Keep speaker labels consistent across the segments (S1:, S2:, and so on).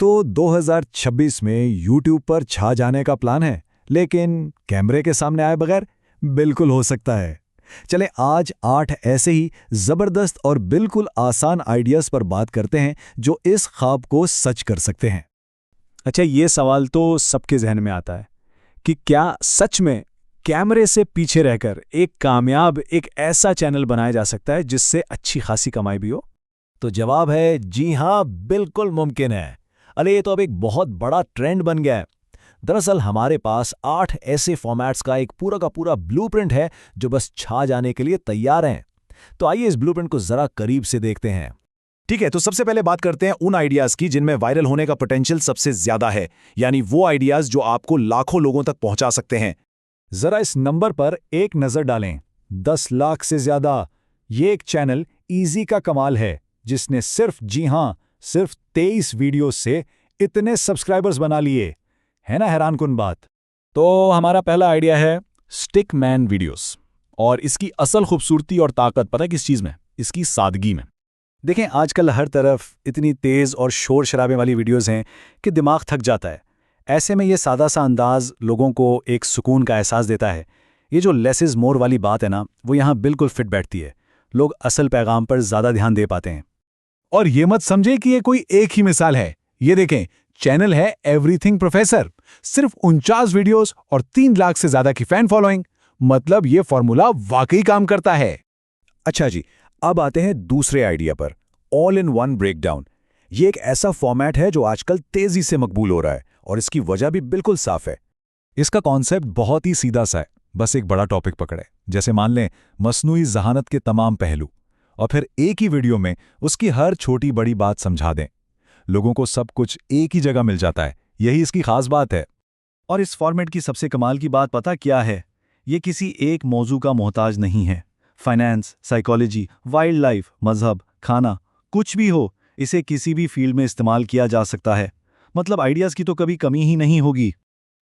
S1: तो 2026 में YouTube पर छा जाने का प्लान है, लेकिन कैमरे के सामने आए बगैर? बिल्कुल हो सकता है। चले आज 8 ऐसे ही जबरदस्त और बिल्कुल आसान आइडियाज पर बात करते हैं जो इस ख्वाब को सच कर सकते हैं।
S2: अच्छा, ये सवाल तो सबके जहन में आता है कि क्या सच में कैमरे से पीछे रहकर एक ऐसा चैनल बनाया जा सकता है जिससे अच्छी खासी कमाई भी हो?
S1: तो जवाब है जी हाँ, बिल्कुल मुमकिन है। अरे ये तो अब एक बहुत बड़ा ट्रेंड बन गया है। दरअसल हमारे पास 8 ऐसे फॉर्मेट्स का एक पूरा का पूरा ब्लूप्रिंट है जो बस छा जाने के लिए तैयार हैं। तो आइए इस ब्लूप्रिंट को जरा करीब से देखते हैं। ठीक है, तो सबसे पहले बात करते हैं उन आइडियाज की जिनमें वायरल होने का पोटेंशियल सबसे ज्यादा है, यानी वो आइडियाज जो आपको लाखों लोगों तक पहुंचा सकते हैं। जरा इस नंबर पर एक नजर डालें, 10 लाख से ज्यादा। ये एक चैनल इजी का कमाल है जिसने सिर्फ 23 वीडियो से इतने सब्सक्राइबर्स बना लिए। है ना हैरानकुन बात?
S2: तो हमारा पहला आइडिया है स्टिक मैन वीडियोस, और इसकी असल खूबसूरती और ताकत पता है किस चीज में? इसकी सादगी में।
S1: देखें, आजकल हर तरफ इतनी तेज और शोर शराबे वाली वीडियोस हैं कि दिमाग थक जाता है। ऐसे में ये सादा सा अंदाज लोगों को एक सुकून का एहसास देता है। ये जो लेस इज मोर वाली बात है ना, वो यहाँ बिल्कुल फिट बैठती है। लोग असल पैगाम पर ज्यादा ध्यान दे पाते हैं।
S3: और ये मत समझे कि ये कोई एक ही मिसाल है। ये देखें, चैनल है एवरीथिंग प्रोफेसर, सिर्फ 49 वीडियोस और 3 लाख से ज्यादा की फैन फॉलोइंग। मतलब ये फॉर्मूला वाकई काम करता है।
S1: अच्छा जी, अब आते हैं दूसरे आइडिया पर, ऑल इन वन ब्रेकडाउन। ये एक ऐसा फॉर्मेट है जो आजकल तेजी से मकबूल हो रहा है और इसकी वजह भी बिल्कुल साफ है।
S3: इसका कॉन्सेप्ट बहुत ही सीधा सा है, बस एक बड़ा टॉपिक पकड़े, जैसे मान लें मसनूई जहानत के तमाम पहलू, और फिर एक ही वीडियो में उसकी हर छोटी बड़ी बात समझा दें। लोगों को सब कुछ एक ही जगह मिल जाता है, यही इसकी खास बात है।
S1: और इस फॉर्मेट की सबसे कमाल की बात पता क्या है? ये किसी एक मौजू का मोहताज नहीं है। फाइनेंस, साइकोलॉजी, वाइल्ड लाइफ, मजहब, खाना, कुछ भी हो, इसे किसी भी फील्ड में इस्तेमाल किया जा सकता है। मतलब आइडियाज की तो कभी कमी ही नहीं होगी।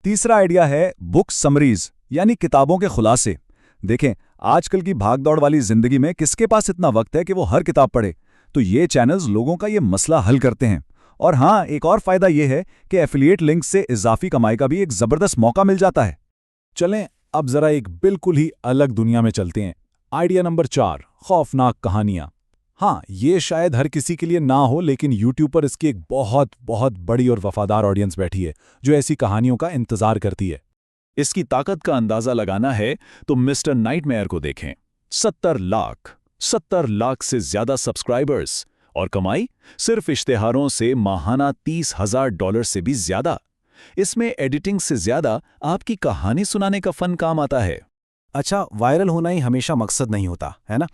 S3: तीसरा आइडिया है बुक समरीज, यानी किताबों के खुलासे। देखें, आजकल की भागदौड़ वाली जिंदगी में किसके पास इतना वक्त है कि वो हर किताब पढ़े? तो ये चैनल्स लोगों का ये मसला हल करते हैं। और हाँ, एक और फायदा ये है कि एफिलिएट लिंक से इजाफी कमाई का भी एक जबरदस्त मौका मिल जाता है।
S2: चलें अब जरा एक बिल्कुल ही अलग दुनिया में चलते हैं। आइडिया नंबर 4, खौफनाक कहानियां। हाँ, ये शायद हर किसी के लिए ना हो, लेकिन यूट्यूब पर इसकी एक बहुत बहुत बड़ी और वफादार ऑडियंस बैठी है जो ऐसी कहानियों का इंतजार करती है।
S3: इसकी ताकत का अंदाजा लगाना है तो मिस्टर नाइटमेयर को देखें। 70 लाख से ज्यादा सब्सक्राइबर्स, और कमाई सिर्फ इश्तेहारों से माहाना $30,000 से भी ज्यादा। इसमें एडिटिंग से ज्यादा आपकी कहानी सुनाने का फन काम आता है।
S1: अच्छा, वायरल होना ही हमेशा मकसद नहीं होता, है ना?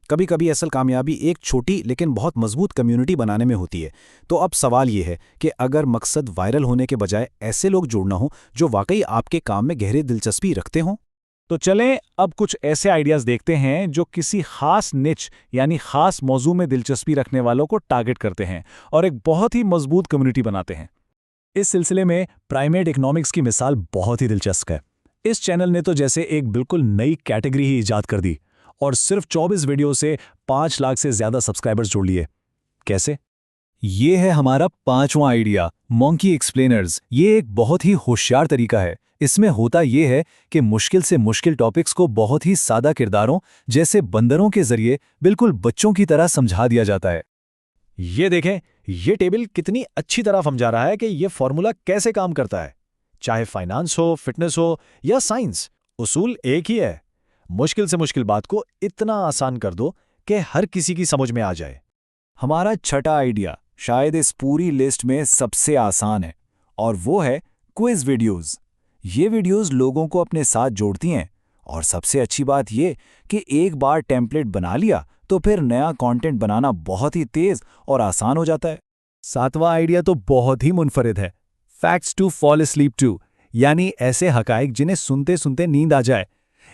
S1: कभी कभी असल कामयाबी एक छोटी लेकिन बहुत मजबूत कम्युनिटी बनाने में होती है। तो अब सवाल ये है कि अगर मकसद वायरल होने के बजाय ऐसे लोग जोड़ना हो जो वाकई आपके काम में गहरी दिलचस्पी रखते हों,
S2: तो चलें अब कुछ ऐसे आइडियाज देखते हैं जो किसी खास निच यानी खास मौजू में दिलचस्पी रखने वालों को टारगेट करते हैं और एक बहुत ही मजबूत कम्युनिटी बनाते हैं। इस सिलसिले में प्राइमेट इकोनॉमिक्स की मिसाल बहुत ही दिलचस्प है। इस चैनल ने तो जैसे एक बिल्कुल नई कैटेगरी ही इजाद कर दी और सिर्फ 24 वीडियो से 5 लाख से ज्यादा सब्सक्राइबर्स जोड़ लिए। कैसे?
S3: ये है हमारा 5वां आइडिया, मंकी एक्सप्लेनर्स। ये एक बहुत ही होशियार तरीका है। इसमें होता ये है कि मुश्किल से मुश्किल टॉपिक्स को बहुत ही सादा किरदारों जैसे बंदरों के जरिए बिल्कुल बच्चों की तरह समझा दिया जाता है।
S1: ये देखें, ये टेबल कितनी अच्छी तरह समझा रहा है कि ये फॉर्मूला कैसे काम करता है। चाहे फाइनेंस हो, फिटनेस हो या साइंस, उसूल एक ही है। मुश्किल से मुश्किल बात को इतना आसान कर दो कि हर किसी की समझ में आ जाए।
S3: हमारा छठा आइडिया शायद इस पूरी लिस्ट में सबसे आसान है, और वो है क्विज वीडियोस। ये वीडियोस लोगों को अपने साथ जोड़ती हैं, और सबसे अच्छी बात ये कि एक बार टेम्पलेट बना लिया तो फिर नया कंटेंट बनाना बहुत ही तेज और आसान हो जाता है।
S1: 7वां आइडिया तो बहुत ही मुनफरिद है, facts to fall asleep to, यानी ऐसे हकाइक जिन्हें सुनते सुनते नींद आ जाए।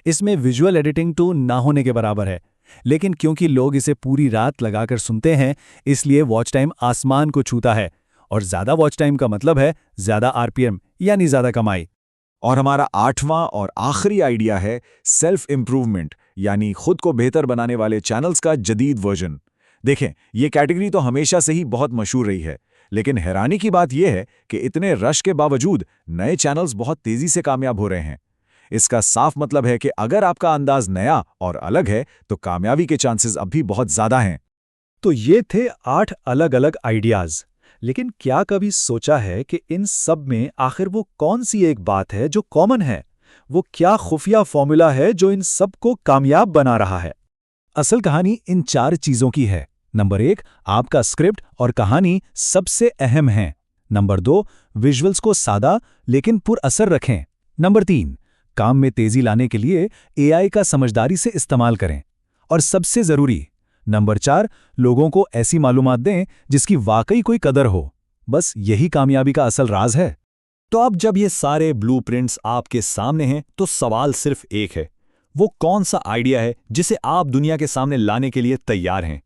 S1: इसमें विजुअल एडिटिंग तो ना होने के बराबर है, लेकिन क्योंकि लोग इसे पूरी रात लगाकर सुनते हैं, इसलिए वॉच टाइम आसमान को छूता है। और ज्यादा वॉच टाइम का मतलब है ज्यादा आरपीएम, यानी ज्यादा कमाई।
S3: और हमारा 8वां और आखिरी आइडिया है सेल्फ इंप्रूवमेंट, यानी खुद को बेहतर बनाने वाले चैनल्स का जदीद वर्जन। देखें, ये कैटेगरी तो हमेशा से ही बहुत मशहूर रही है, लेकिन हैरानी की बात यह है कि इतने रश के बावजूद नए चैनल्स बहुत तेजी से कामयाब हो रहे हैं। इसका साफ मतलब है कि अगर आपका अंदाज नया और अलग है तो कामयाबी के चांसेस अब भी बहुत ज्यादा हैं।
S2: तो ये थे 8 अलग-अलग आइडियाज। लेकिन क्या कभी सोचा है कि इन सब में आखिर वो कौन सी एक बात है जो कॉमन है? वो क्या खुफिया फॉर्मूला है जो इन सब को कामयाब बना रहा है?
S1: असल कहानी इन 4 चीजों की है। नंबर 1, आपका स्क्रिप्ट और कहानी सबसे अहम है। नंबर 2, विजुअल्स को सादा लेकिन पुरअसर रखें। नंबर 3, काम में तेजी लाने के लिए एआई का समझदारी से इस्तेमाल करें। और सबसे जरूरी, नंबर 4, लोगों को ऐसी मालूमात दें जिसकी वाकई कोई कदर हो। बस यही कामयाबी का असल राज है।
S4: तो अब जब ये सारे ब्लूप्रिंट्स आपके सामने हैं तो सवाल सिर्फ एक है, वो कौन सा आइडिया है जिसे आप दुनिया के सामने लाने के लिए तैयार हैं?